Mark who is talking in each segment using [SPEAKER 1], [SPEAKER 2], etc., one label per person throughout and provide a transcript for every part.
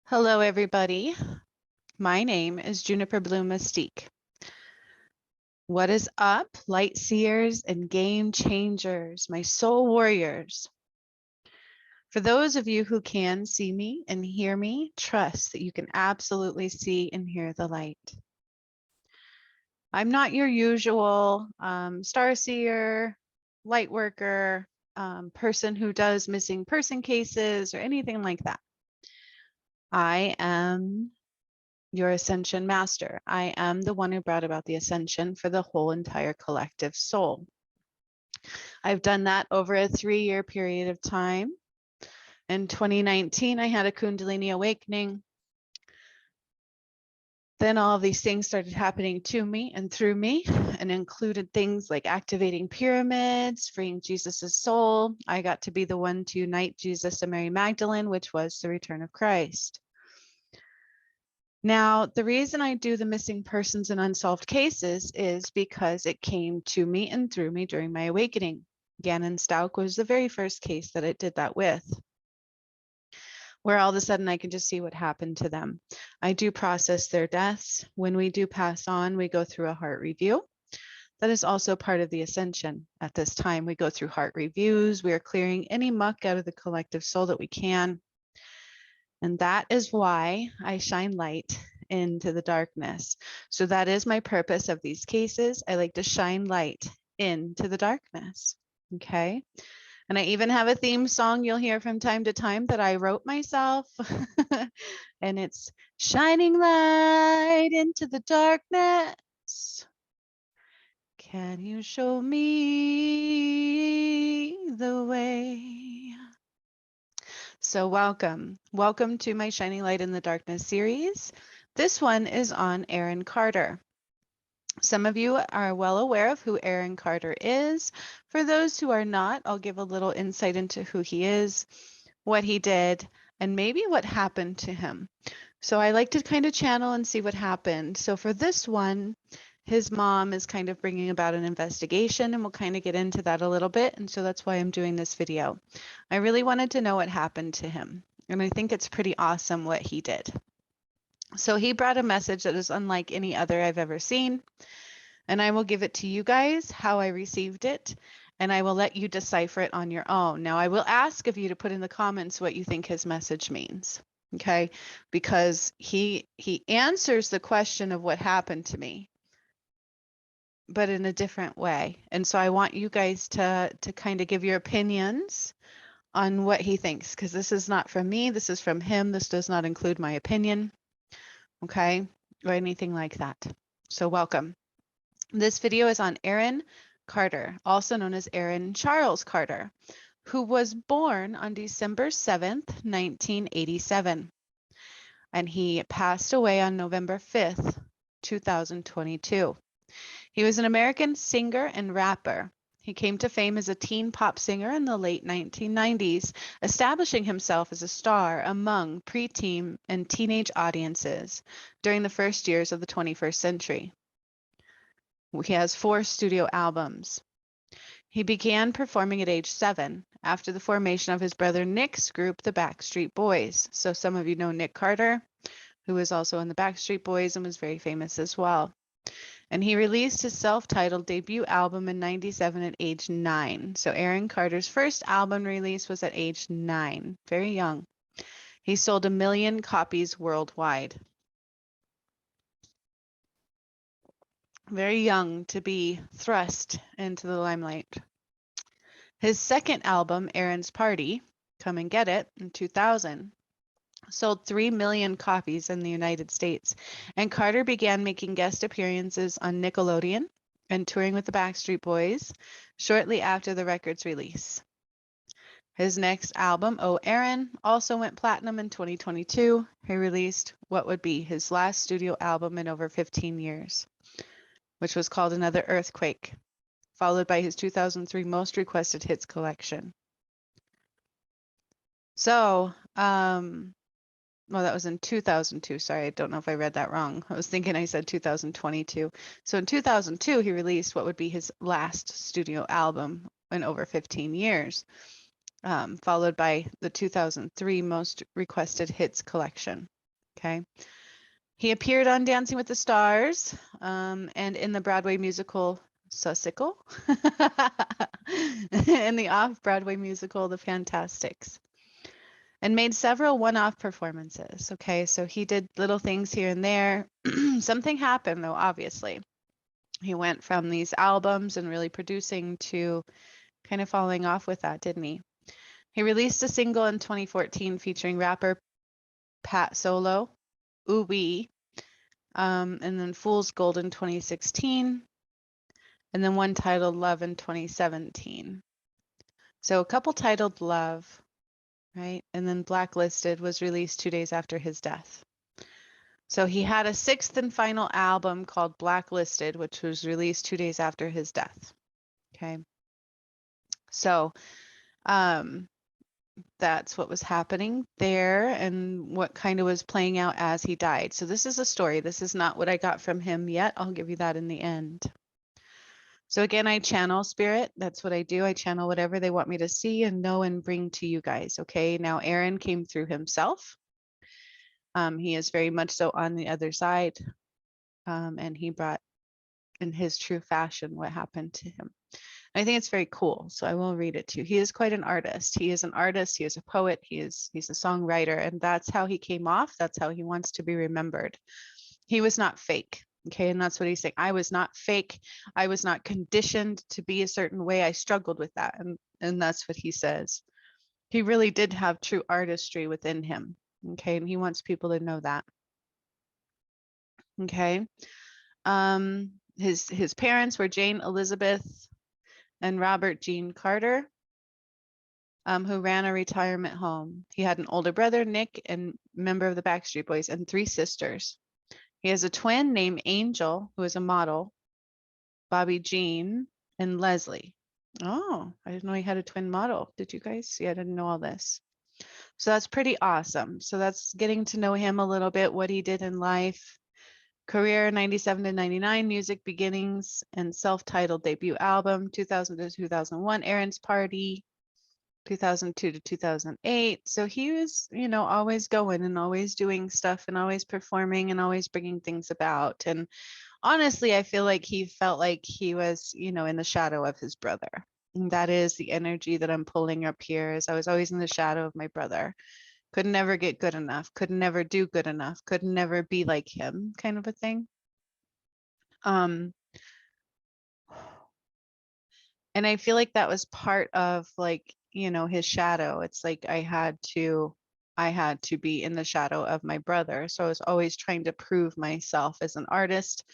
[SPEAKER 1] Hello, everybody. My name is Juniper Bloom Mystique. What is up, light seers and game changers, my soul warriors? For those of you who can see me and hear me, trust that you can absolutely see and hear the light. I'm not your usual star seer, light worker, person who does missing person cases or anything like that. I am your ascension master. I am the one who brought about the ascension for the whole entire collective soul. I've done that over a 3-year period of time. In 2019, I had a Kundalini awakening. Then all of these things started happening to me and through me, and included things like activating pyramids, freeing Jesus's soul. I got to be the one to unite Jesus and Mary Magdalene, which was the return of Christ. Now, the reason I do the missing persons and unsolved cases is because it came to me and through me during my awakening. Gannon Stauk was the very first case that it did that with, where all of a sudden I can just see what happened to them. I do process their deaths. When we do pass on, we go through a heart review. That is also part of the ascension. At this time, we go through heart reviews. We are clearing any muck out of the collective soul that we can. And that is why I shine light into the darkness. So that is my purpose of these cases. I like to shine light into the darkness. Okay. And I even have a theme song you'll hear from time to time that I wrote myself. And it's shining light into the darkness. Can you show me the way? So welcome to my Shining Light in the Darkness series. This one is on Aaron Carter. Some of you are well aware of who Aaron Carter is. For those who are not, I'll give a little insight into who he is, what he did, and maybe what happened to him. So I like to kind of channel and see what happened. So for this one, his mom is kind of bringing about an investigation, and we'll kind of get into that a little bit. And so that's why I'm doing this video. I really wanted to know what happened to him. And I think it's pretty awesome what he did. So he brought a message that is unlike any other I've ever seen. And I will give it to you guys how I received it. And I will let you decipher it on your own. Now, I will ask of you to put in the comments what you think his message means. Okay, because he answers the question of what happened to me, but in a different way. And so I want you guys to kind of give your opinions on what he thinks, because this is not from me, this is from him. This does not include my opinion, okay, or anything like that. So welcome. This video is on Aaron Carter, also known as Aaron Charles Carter, who was born on December 7th, 1987. And he passed away on November 5th, 2022. He was an American singer and rapper. He came to fame as a teen pop singer in the late 1990s, establishing himself as a star among preteen and teenage audiences during the first years of the 21st century. He has 4 studio albums. He began performing at age 7 after the formation of his brother Nick's group, the Backstreet Boys. So some of you know Nick Carter, who was also in the Backstreet Boys and was very famous as well. And he released his self-titled debut album in '97 at age 9. So Aaron Carter's first album release was at age 9, very young. He sold 1 million copies worldwide. Very young to be thrust into the limelight. His second album, Aaron's Party, Come and Get It, in 2000, sold 3 million copies in the United States, and Carter began making guest appearances on Nickelodeon and touring with the Backstreet Boys shortly after the record's release. His next album, Oh Aaron, also went platinum in 2022. He released what would be his last studio album in over 15 years, which was called Another Earthquake, followed by his 2003 Most Requested Hits collection. So, well, that was in 2002. Sorry, I don't know if I read that wrong. I was thinking I said 2022. So in 2002, he released what would be his last studio album in over 15 years, followed by the 2003 Most Requested Hits collection. Okay. He appeared on Dancing with the Stars and in the Broadway musical Sussicle and the off-Broadway musical The Fantastics, and made several one-off performances. Okay, so he did little things here and there. Something happened though, obviously. He went from these albums and really producing to kind of falling off with that, didn't he? He released a single in 2014 featuring rapper Pat Solo, Ooh Wee, and then Fool's Gold in 2016, and then one titled Love in 2017. So a couple titled Love, right? And then Blacklisted was released 2 days after his death. So he had a sixth and final album called Blacklisted, which was released 2 days after his death. Okay. So that's what was happening there and what kind of was playing out as he died. So this is a story. This is not what I got from him yet. I'll give you that in the end. So again, I channel spirit. That's what I do. I channel whatever they want me to see and know and bring to you guys. Okay. Now Aaron came through himself. He is very much so on the other side. And he brought in his true fashion what happened to him. I think it's very cool. So I will read it to you. He is quite an artist. He is an artist. He is a poet. He's a songwriter. And that's how he came off. That's how he wants to be remembered. He was not fake. Okay. And that's what he's saying. I was not fake. I was not conditioned to be a certain way. I struggled with that. And that's what he says. He really did have true artistry within him. Okay. And he wants people to know that. Okay. His parents were Jane Elizabeth and Robert Gene Carter, who ran a retirement home. He had an older brother, Nick, and member of the Backstreet Boys, and 3 sisters. He has a twin named Angel, who is a model, Bobby Jean, and Leslie. Oh, I didn't know he had a twin model. Did you guys see? I didn't know all this. So that's pretty awesome. So that's getting to know him a little bit, what he did in life. Career 97 to 99, music beginnings and self-titled debut album, 2000 to 2001, Aaron's Party, 2002 to 2008. So he was, always going and always doing stuff and always performing and always bringing things about. And honestly, I feel like he felt like he was, in the shadow of his brother. And that is the energy that I'm pulling up here, is I was always in the shadow of my brother. Could never get good enough, could never do good enough, could never be like him, kind of a thing. And I feel like that was part of his shadow. It's like I had to be in the shadow of my brother. So I was always trying to prove myself as an artist.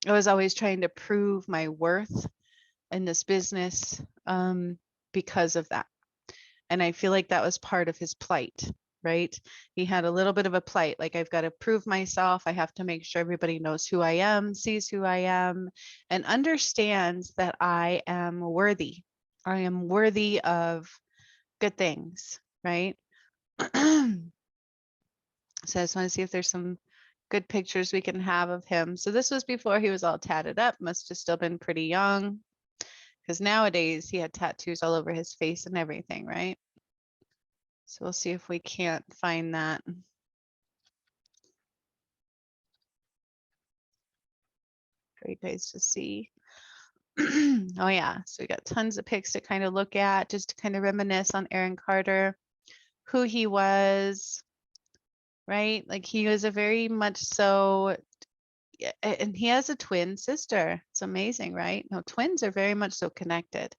[SPEAKER 1] I was always trying to prove my worth in this business because of that. And I feel like that was part of his plight, right? He had a little bit of a plight, like I've got to prove myself. I have to make sure everybody knows who I am, sees who I am, and understands that I am worthy. I am worthy of good things, right? So I just want to see if there's some good pictures we can have of him. So this was before he was all tatted up, must have still been pretty young, because nowadays he had tattoos all over his face and everything, right? So we'll see if we can't find that. For you guys to see. Oh yeah, so we got tons of pics to kind of look at, just to kind of reminisce on Aaron Carter, who he was, right? Like he was a very much so, and he has a twin sister. It's amazing, right? No, twins are very much so connected.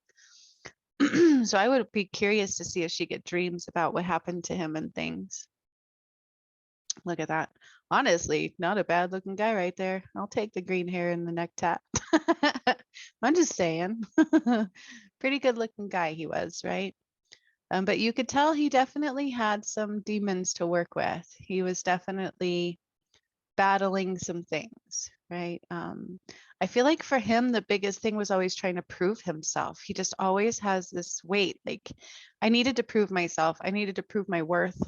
[SPEAKER 1] So I would be curious to see if she get dreams about what happened to him and things. Look at that. Honestly, not a bad looking guy right there. I'll take the green hair and the neck tat. I'm just saying. Pretty good looking guy he was, right? But you could tell he definitely had some demons to work with. He was definitely battling some things, right? I feel like for him, the biggest thing was always trying to prove himself. He just always has this weight. Like, I needed to prove myself. I needed to prove my worth.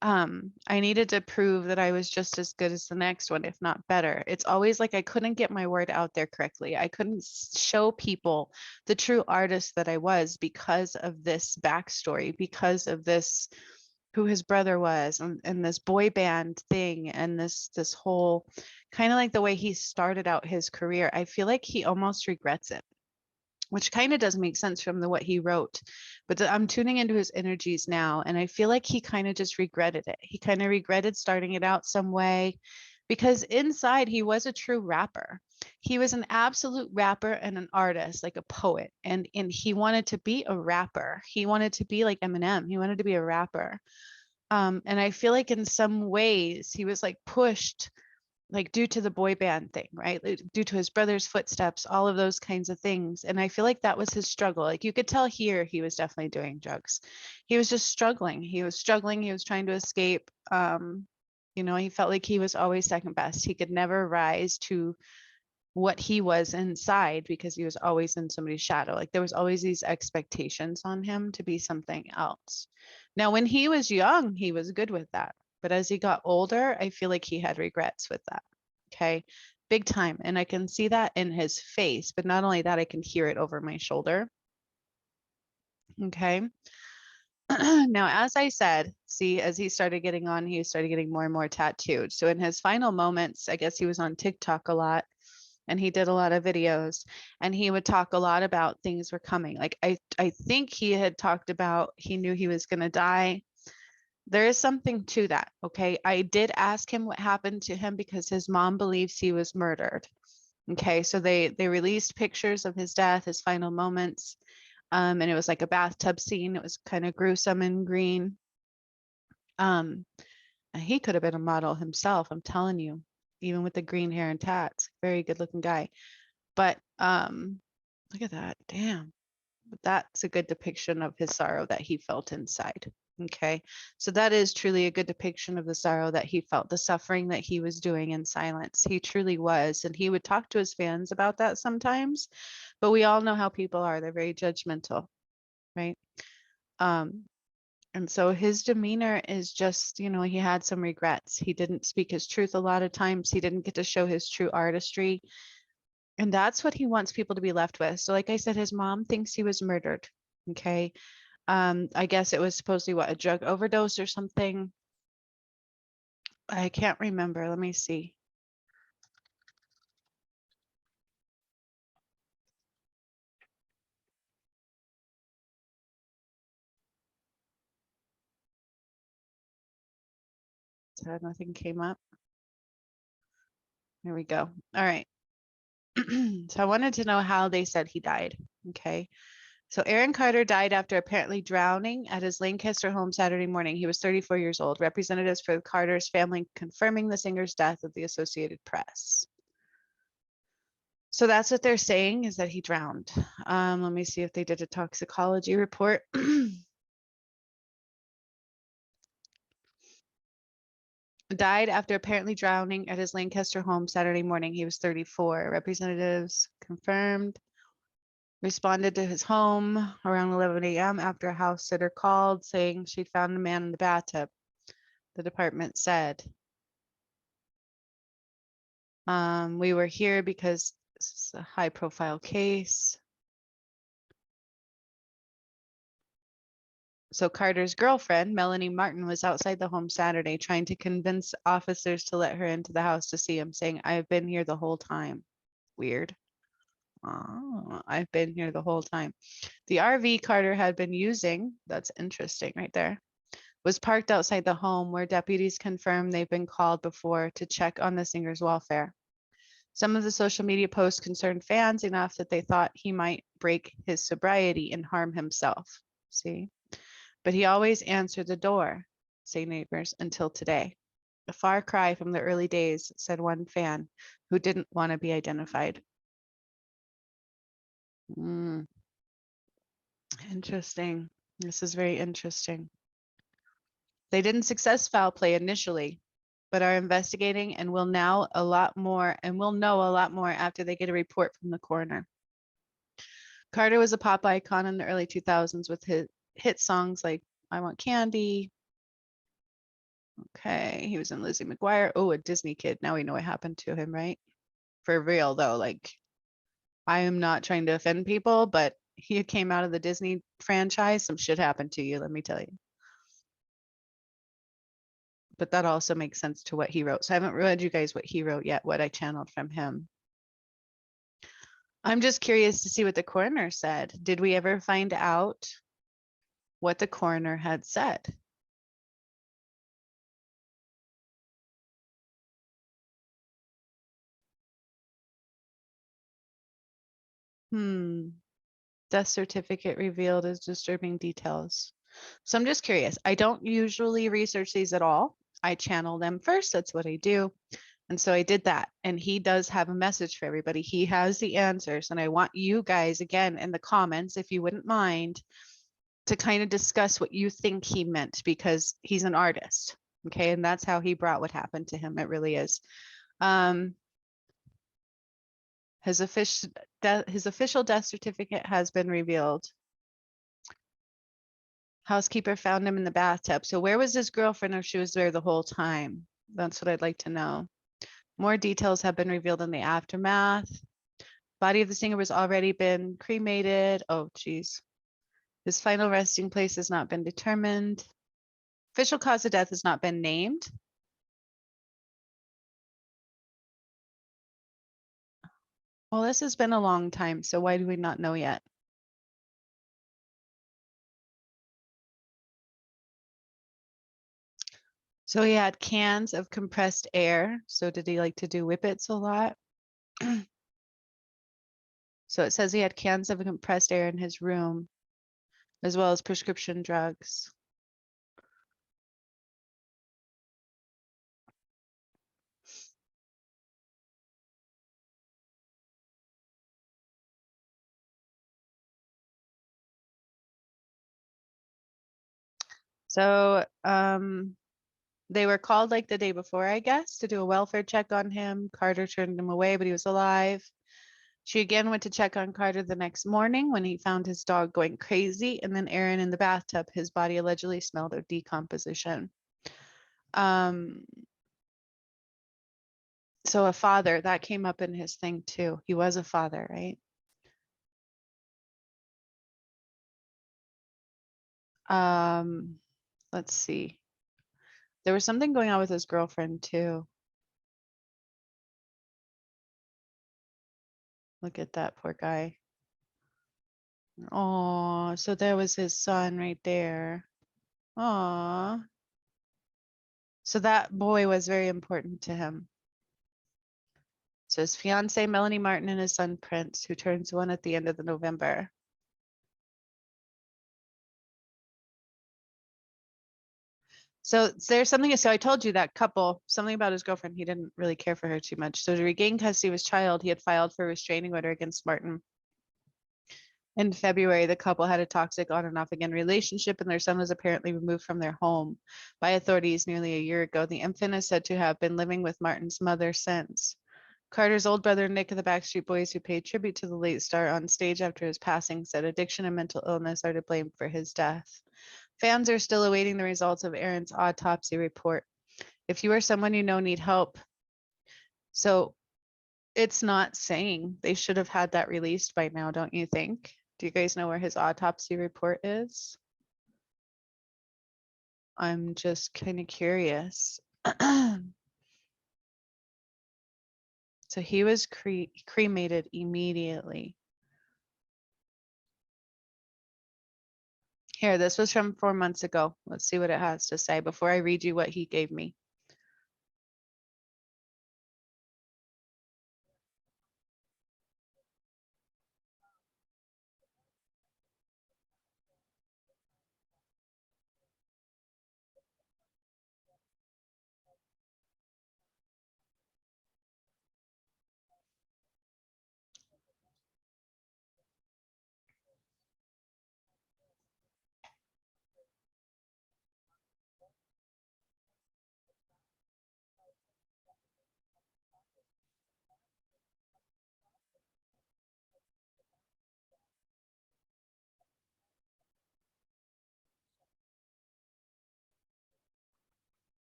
[SPEAKER 1] I needed to prove that I was just as good as the next one, if not better. It's always like I couldn't get my word out there correctly. I couldn't show people the true artist that I was because of this backstory, because of this, who his brother was, and this boy band thing, and this whole kind of like the way he started out his career. I feel like he almost regrets it, which kind of does make sense from what he wrote. But I'm tuning into his energies now, and I feel like he kind of just regretted it. He kind of regretted starting it out some way, because inside he was a true rapper. He was an absolute rapper and an artist, like a poet, and he wanted to be a rapper. He wanted to be like Eminem. He wanted to be a rapper. And I feel like in some ways he was like pushed, like due to the boy band thing, right? Due to his brother's footsteps, all of those kinds of things. And I feel like that was his struggle. Like you could tell here he was definitely doing drugs. He was just struggling. He was struggling. He was trying to escape. He felt like he was always second best. He could never rise to what he was inside because he was always in somebody's shadow. Like there was always these expectations on him to be something else. Now, when he was young, he was good with that. But as he got older, I feel like he had regrets with that. Okay. Big time. And I can see that in his face. But not only that, I can hear it over my shoulder. Okay. Now, as I said, see, as he started getting on, he started getting more and more tattooed. So in his final moments, I guess he was on TikTok a lot, and he did a lot of videos, and he would talk a lot about things were coming. Like I think he had talked about he knew he was going to die. There is something to that. Okay. I did ask him what happened to him because his mom believes he was murdered. Okay. So they released pictures of his death, his final moments. And it was like a bathtub scene. It was kind of gruesome and green. And he could have been a model himself, I'm telling you, even with the green hair and tats. Very good looking guy. But look at that. Damn. But that's a good depiction of his sorrow that he felt inside. Okay. So that is truly a good depiction of the sorrow that he felt, the suffering that he was doing in silence. He truly was. And he would talk to his fans about that sometimes. But we all know how people are. They're very judgmental, right? And so his demeanor is just, he had some regrets. He didn't speak his truth a lot of times. He didn't get to show his true artistry. And that's what he wants people to be left with. So like I said, his mom thinks he was murdered. Okay. I guess it was supposedly a drug overdose or something. I can't remember. Let me see. So nothing came up. There we go. All right. So I wanted to know how they said he died. Okay. So Aaron Carter died after apparently drowning at his Lancaster home Saturday morning. He was 34 years old. Representatives for Carter's family confirming the singer's death of the Associated Press. So that's what they're saying, is that he drowned. Let me see if they did a toxicology report. Died after apparently drowning at his Lancaster home Saturday morning. He was 34. Representatives confirmed. Responded to his home around 11 a.m. after a house sitter called saying she'd found a man in the bathtub, the department said. We were here because this is a high profile case. So Carter's girlfriend, Melanie Martin, was outside the home Saturday trying to convince officers to let her into the house to see him, saying, "I've been here the whole time." Weird. Oh, I've been here the whole time. The RV Carter had been using, that's interesting right there, was parked outside the home, where deputies confirmed they've been called before to check on the singer's welfare. Some of the social media posts concerned fans enough that they thought he might break his sobriety and harm himself. See? But he always answered the door, say neighbors, until today. A far cry from the early days, said one fan who didn't want to be identified. Interesting. This is very interesting. They didn't success foul play initially, but are investigating and will know a lot more after they get a report from the coroner. Carter was a pop icon in the early 2000s with hit songs like I Want Candy. Okay, he was in Lizzie McGuire. Oh, a Disney kid. Now we know what happened to him, right? For real though, like I am not trying to offend people, but he came out of the Disney franchise. Some shit happened to you, let me tell you. but that also makes sense to what he wrote. So I haven't read you guys what he wrote yet, what I channeled from him. I'm just curious to see what the coroner said. Did we ever find out what the coroner had said? Death certificate revealed as disturbing details. So I'm just curious. I don't usually research these at all. I channel them first. That's what I do. And so I did that. And he does have a message for everybody. He has the answers. And I want you guys, again, in the comments, if you wouldn't mind, to kind of discuss what you think he meant, because he's an artist. Okay. And that's how he brought what happened to him. It really is. His official death certificate has been revealed. Housekeeper found him in the bathtub. So where was his girlfriend if she was there the whole time? That's what I'd like to know. More details have been revealed in the aftermath. Body of the singer was already been cremated. Oh, geez. His final resting place has not been determined. Official cause of death has not been named. Well, this has been a long time, so why do we not know yet? So he had cans of compressed air. So did he like to do whippets a lot? So it says he had cans of compressed air in his room, as well as prescription drugs. So they were called like the day before, I guess, to do a welfare check on him. Carter turned him away, but he was alive. She again went to check on Carter the next morning when he found his dog going crazy, and then Aaron in the bathtub. His body allegedly smelled of decomposition. So a father, that came up in his thing too. He was a father, right? Let's see. There was something going on with his girlfriend too. Look at that poor guy. Oh, so there was his son right there. Aw. So that boy was very important to him. So his fiance, Melanie Martin, and his son, Prince, who turns 1 at the end of the November. So there's something, so I told you that couple, something about his girlfriend, he didn't really care for her too much. So to regain custody of his child, he had filed for a restraining order against Martin. In February, the couple had a toxic on and off again relationship, and their son was apparently removed from their home by authorities nearly a year ago. The infant is said to have been living with Martin's mother since. Carter's old brother, Nick of the Backstreet Boys, who paid tribute to the late star on stage after his passing, said addiction and mental illness are to blame for his death. Fans are still awaiting the results of Aaron's autopsy report. If you or someone you know need help, so it's not saying they should have had that released by now, don't you think? Do you guys know where his autopsy report is? I'm just kind of curious. So he was cremated immediately. Here, this was from 4 months ago. Let's see what it has to say before I read you what he gave me.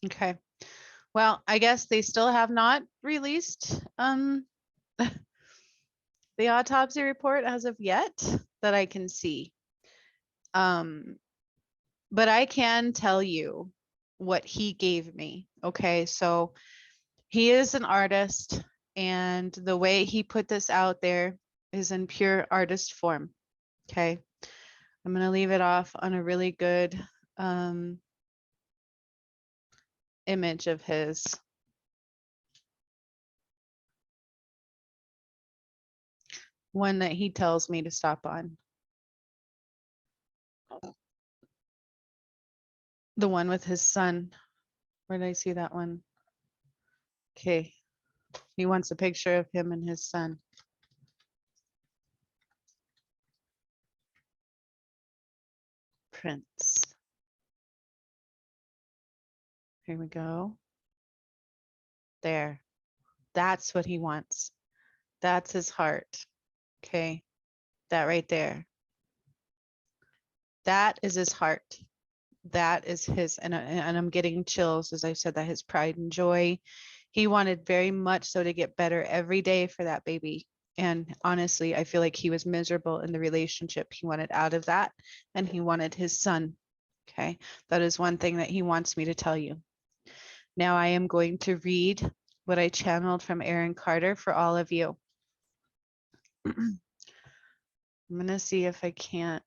[SPEAKER 1] Okay. Well, I guess they still have not released the autopsy report as of yet that I can see. But I can tell you what he gave me. Okay. So he is an artist, and the way he put this out there is in pure artist form. Okay. I'm going to leave it off on a really good image of his. One that he tells me to stop on. The one with his son. Where did I see that one? Okay. He wants a picture of him and his son. Prince. Here we go. There. That's what he wants. That's his heart. Okay. That right there. That is his heart. That is his, and I'm getting chills as I said that, his pride and joy. He wanted very much so to get better every day for that baby. And honestly, I feel like he was miserable in the relationship. He wanted out of that, and he wanted his son. Okay. That is one thing that he wants me to tell you. Now I am going to read what I channeled from Aaron Carter for all of you. I'm going to see if I can't.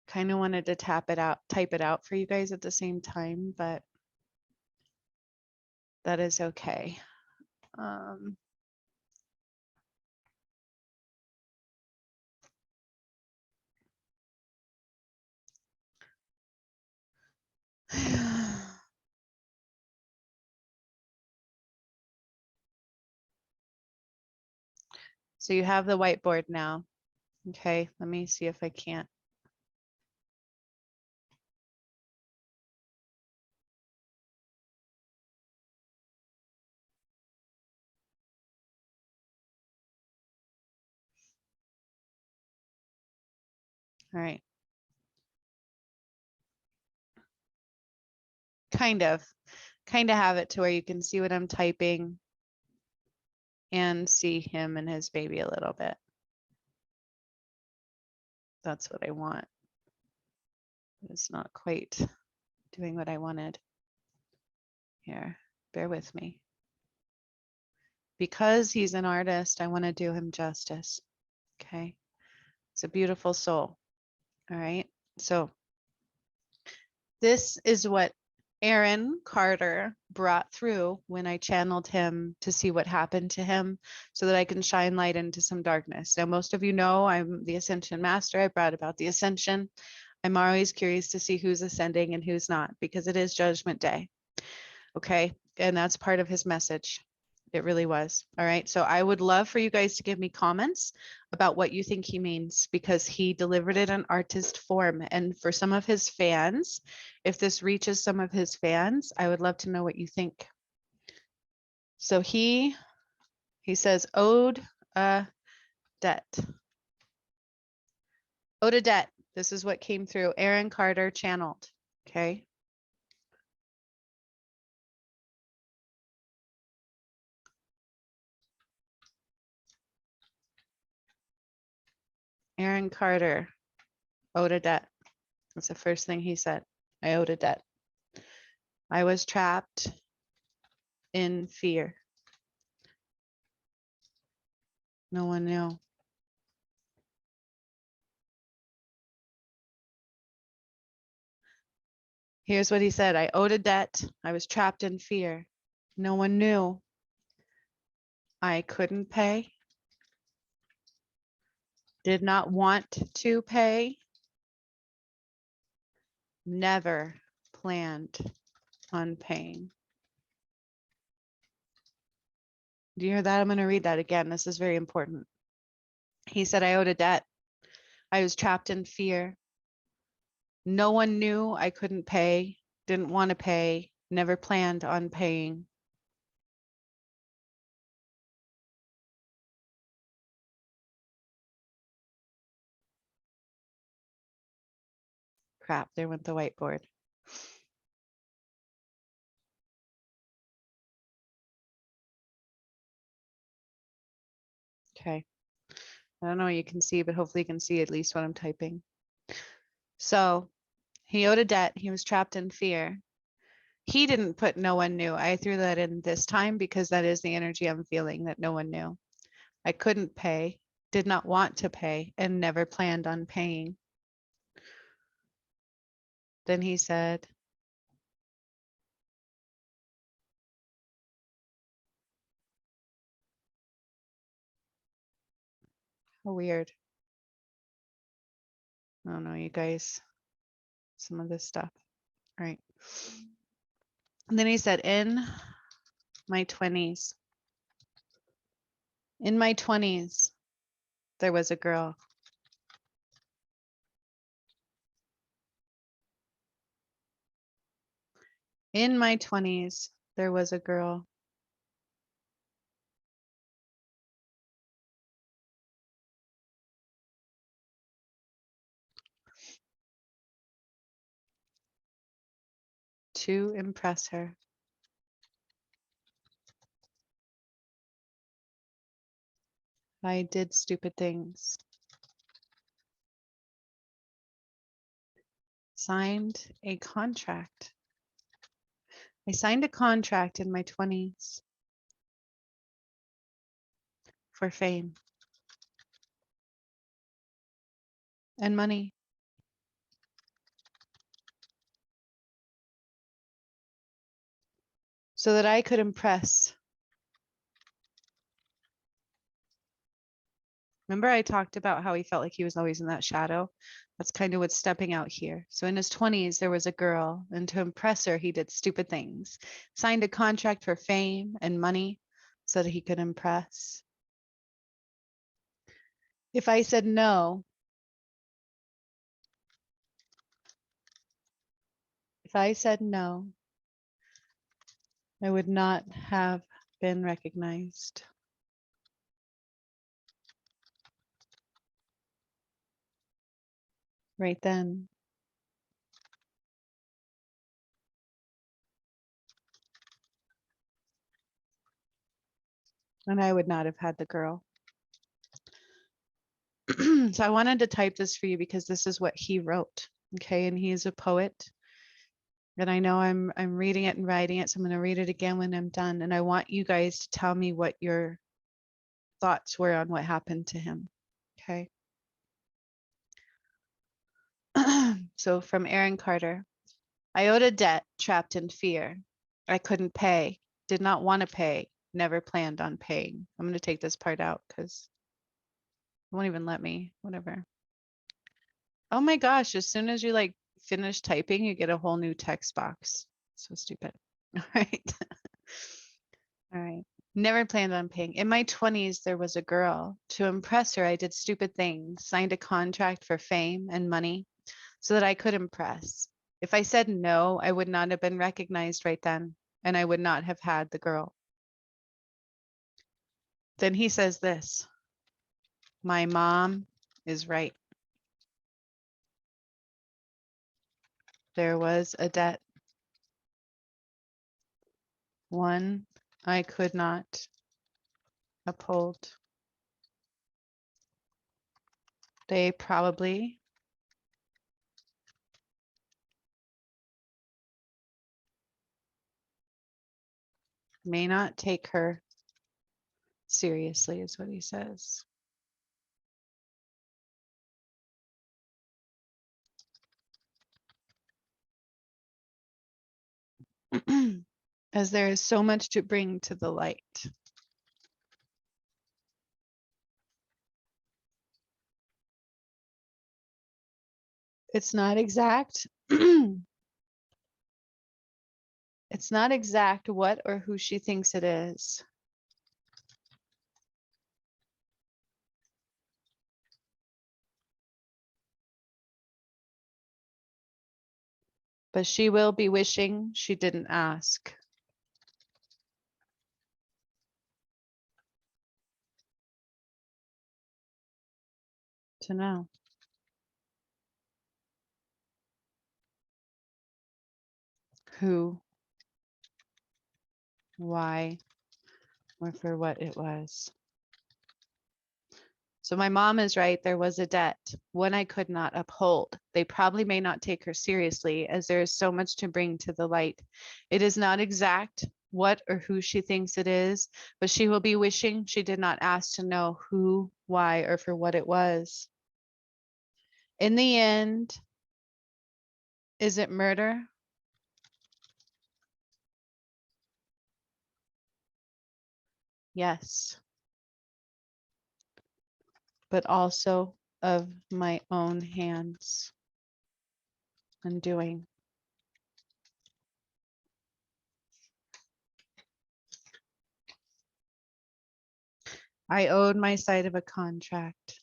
[SPEAKER 1] Kind of wanted to type it out for you guys at the same time, but that is okay. So you have the whiteboard now. Okay, let me see if I can't. All right. Kind of have it to where you can see what I'm typing and see him and his baby a little bit. That's what I want. It's not quite doing what I wanted. Here, bear with me. Because he's an artist, I want to do him justice. Okay. It's a beautiful soul. All right. So this is what Aaron Carter brought through when I channeled him to see what happened to him so that I can shine light into some darkness. Now, most of you know I'm the ascension master. I brought about the ascension. I'm always curious to see who's ascending and who's not, because it is judgment day. Okay. And that's part of his message. It really was. All right. So I would love for you guys to give me comments about what you think he means, because he delivered it in artist form. And for some of his fans, if this reaches some of his fans, I would love to know what you think. So he says, owed a debt. Owed a debt. This is what came through. Aaron Carter channeled. Okay. Aaron Carter owed a debt. That's the first thing he said. I owed a debt. I was trapped in fear. No one knew. Here's what he said. I owed a debt. I was trapped in fear. No one knew. I couldn't pay. Did not want to pay. Never planned on paying. Do you hear that? I'm going to read that again. This is very important. He said, I owed a debt. I was trapped in fear. No one knew I couldn't pay, didn't want to pay, never planned on paying. Crap, there went the whiteboard. Okay. I don't know what you can see, but hopefully you can see at least what I'm typing. So he owed a debt. He was trapped in fear. He didn't put no one knew. I threw that in this time because that is the energy I'm feeling, that no one knew. I couldn't pay, did not want to pay, and never planned on paying. Then he said, how weird. I don't know, you guys, some of this stuff. All right. And then he said, in my 20s, there was a girl. In my 20s, there was a girl. To impress her. I did stupid things. Signed a contract. I signed a contract in my 20s for fame and money. So that I could impress. Remember I talked about how he felt like he was always in that shadow? That's kind of what's stepping out here. So in his 20s, there was a girl, and to impress her, he did stupid things. Signed a contract for fame and money so that he could impress. If I said no, I would not have been recognized. Right then. And I would not have had the girl. So I wanted to type this for you because this is what he wrote. Okay, and he's a poet. And I know I'm reading it and writing it, so I'm going to read it again when I'm done. And I want you guys to tell me what your thoughts were on what happened to him. Okay. So from Aaron Carter, I owed a debt, trapped in fear. I couldn't pay, did not want to pay, never planned on paying. I'm going to take this part out because it won't even let me, whatever. Oh my gosh, as soon as you like finish typing, you get a whole new text box. So stupid. All right. All right. Never planned on paying. In my 20s, there was a girl. To impress her, I did stupid things, signed a contract for fame and money so that I could impress. If I said no, I would not have been recognized right then, and I would not have had the girl. Then he says this, my mom is right. There was a debt. One I could not uphold. They probably may not take her seriously, is what he says. As there is so much to bring to the light. It's not exact. It's not exact what or who she thinks it is. But she will be wishing she didn't ask. To know. who, why, or for what it was. So my mom is right. There was a debt, one I could not uphold. They probably may not take her seriously, as there is so much to bring to the light. It is not exact what or who she thinks it is, but she will be wishing she did not ask to know who, why, or for what it was. In the end, is it murder? Yes, but also of my own hands and doing. I owed my side of a contract.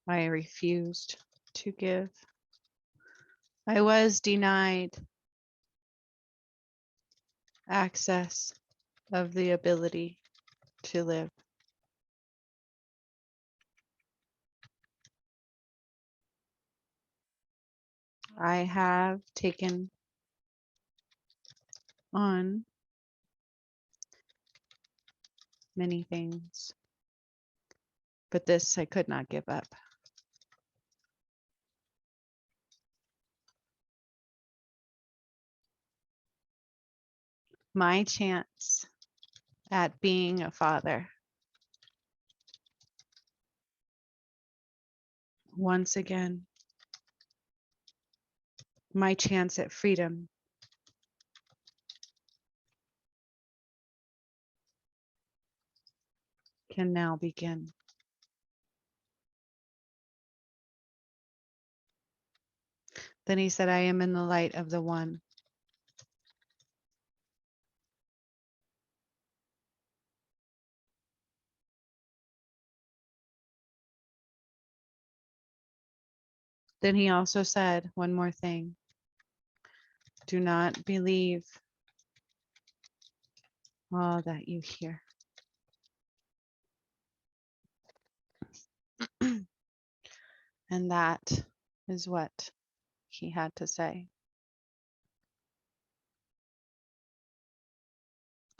[SPEAKER 1] I refused to give. I was denied access of the ability to live. I have taken on many things, but this I could not give up. My chance at being a father. Once again, my chance at freedom. Can now begin. Then he said, I am in the light of the one. Then he also said one more thing. Do not believe all that you hear. And that is what he had to say.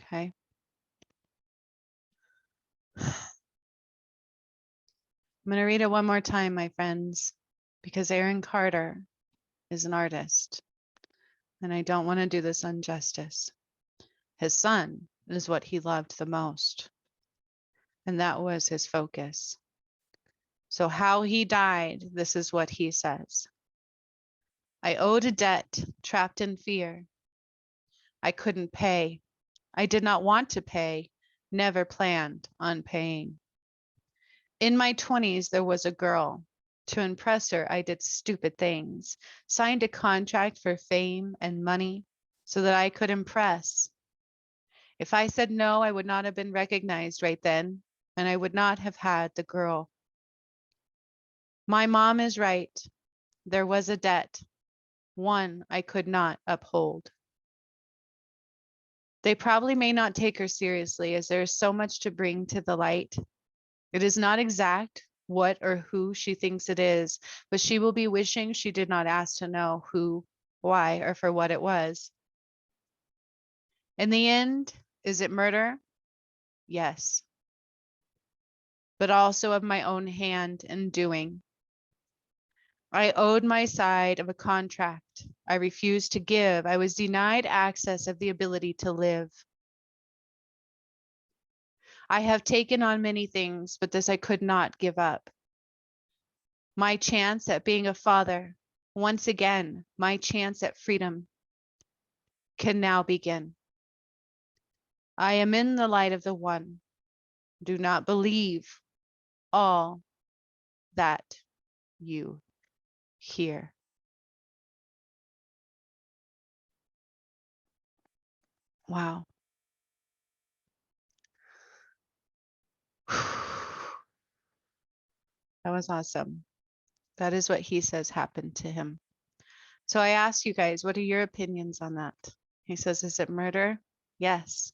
[SPEAKER 1] Okay. I'm going to read it one more time, my friends, because Aaron Carter is an artist, and I don't want to do this injustice. His son is what he loved the most, and that was his focus. So how he died, this is what he says. I owed a debt, trapped in fear. I couldn't pay. I did not want to pay, never planned on paying. In my 20s, there was a girl. To impress her, I did stupid things, signed a contract for fame and money so that I could impress. If I said no, I would not have been recognized right then, and I would not have had the girl. My mom is right. There was a debt, one I could not uphold. They probably may not take her seriously, as there is so much to bring to the light. It is not exact what or who she thinks it is, but she will be wishing she did not ask to know who, why, or for what it was. In the end, is it murder? Yes, but also of my own hand and doing. I owed my side of a contract. I refused to give. I was denied access of the ability to live. I have taken on many things, but this I could not give up. My chance at being a father, once again, my chance at freedom can now begin. I am in the light of the one. Do not believe all that you hear. Wow. That was awesome. That is what he says happened to him. So I asked you guys, what are your opinions on that? He says, is it murder? Yes,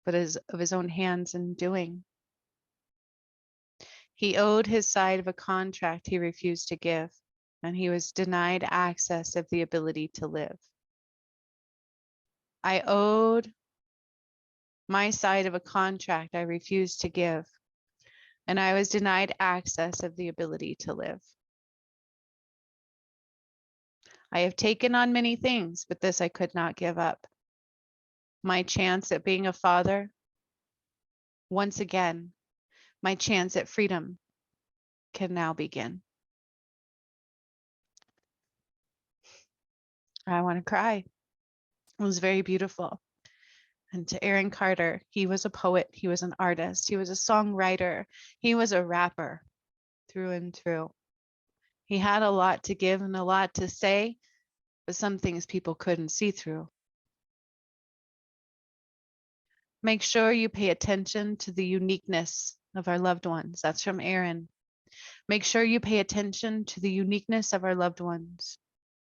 [SPEAKER 1] but is of his own hands and doing. He owed his side of a contract he refused to give, and he was denied access of the ability to live. I owed my side of a contract I refused to give, and I was denied access of the ability to live. I have taken on many things, but this I could not give up. My chance at being a father, once again, my chance at freedom can now begin. I want to cry. It was very beautiful. And to Aaron Carter, he was a poet, he was an artist, he was a songwriter, he was a rapper through and through. He had a lot to give and a lot to say, but some things people couldn't see through. Make sure you pay attention to the uniqueness of our loved ones. That's from Aaron. Make sure you pay attention to the uniqueness of our loved ones.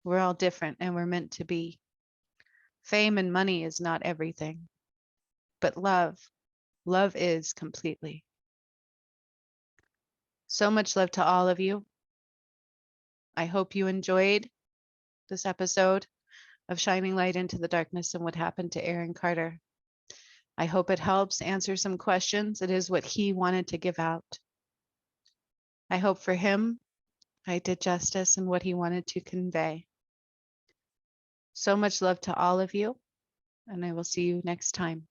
[SPEAKER 1] We're all different and we're meant to be. Fame and money is not everything, but love is completely. So much love to all of you. I hope you enjoyed this episode of Shining Light into the Darkness and what happened to Aaron Carter. I hope it helps answer some questions. It is what he wanted to give out. I hope for him, I did justice in what he wanted to convey. So much love to all of you, and I will see you next time.